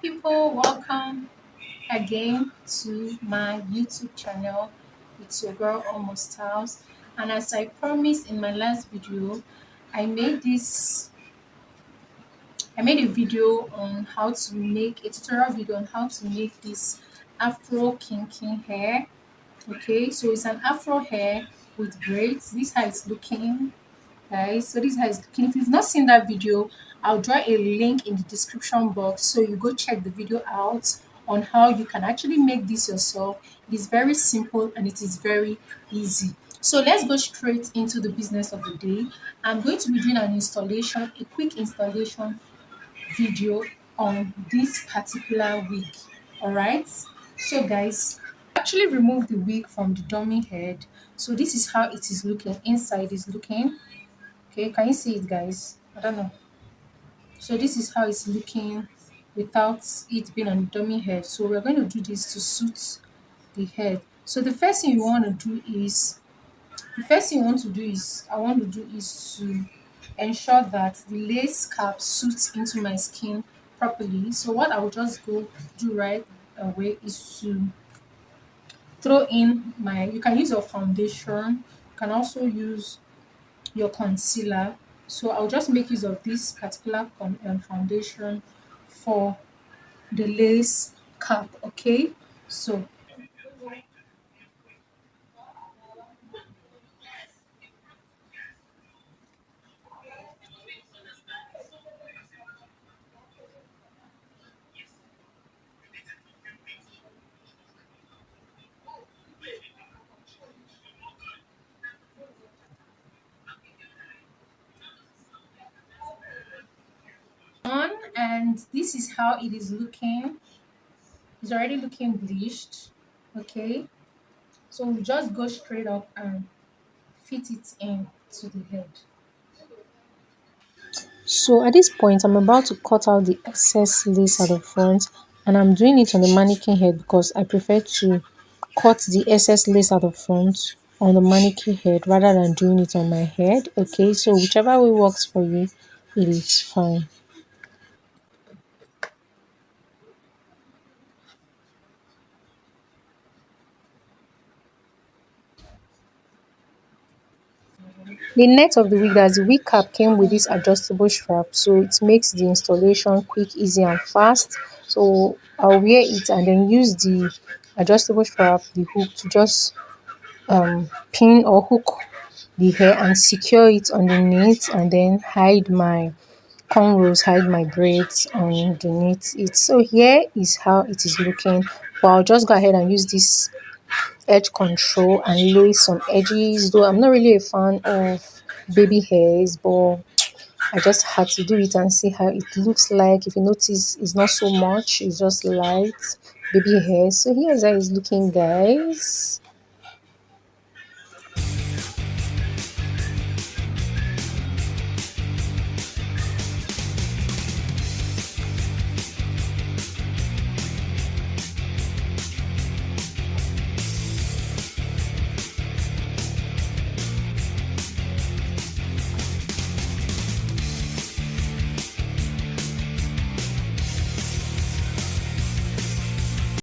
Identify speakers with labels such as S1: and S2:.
S1: people, welcome again to my YouTube channel. It's your girl Almost House, and as I promised in my last video, I made this I made a video on how to make a tutorial video on how to make this afro kinky hair. Okay, so it's an afro hair with braids. This is how it's looking, guys. So this has, if you've not seen that video, I'll draw a link in the description box so you go check the video out on how you can actually make this yourself. It is very simple and it is very easy. So let's go straight into the business of the day. I'm going to be doing an installation, a quick installation video on this particular wig. All right, so guys, actually remove the wig from the dummy head. So this is how it is looking. Inside is looking. Okay, can you see it, guys? I don't know. So this is how it's looking without it being on the dummy head. So we're going to do this to suit the head. So the first thing you want to do is I want to do is to ensure that the lace cap suits into my skin properly. So what I will just go do right away is to throw in my, you can use your foundation, you can also use your concealer. So I'll just make use of this particular foundation for the lace cap. Okay, so on, and this is how it is looking. It's already looking bleached. Okay, so we just go straight up and fit it in to the head. So at this point, I'm about to cut out the excess lace at the front, and I'm doing it on the mannequin head because I prefer to cut the excess lace at the front on the mannequin head rather than doing it on my head. Okay, so whichever way works for you, it is fine. The net of the wig, as the wig cap came with this adjustable strap, so it makes the installation quick, easy and fast. So I'll wear it and then use the adjustable strap, the hook, to just pin or hook the hair and secure it underneath, and then hide my cornrows, hide my braids underneath it. So here is how it is looking, but I'll just go ahead and use this edge control and lay some edges, though I'm not really a fan of baby hairs, but I just had to do it and see how it looks like. If you notice, it's not so much, it's just light baby hair. So here's how it's looking, guys.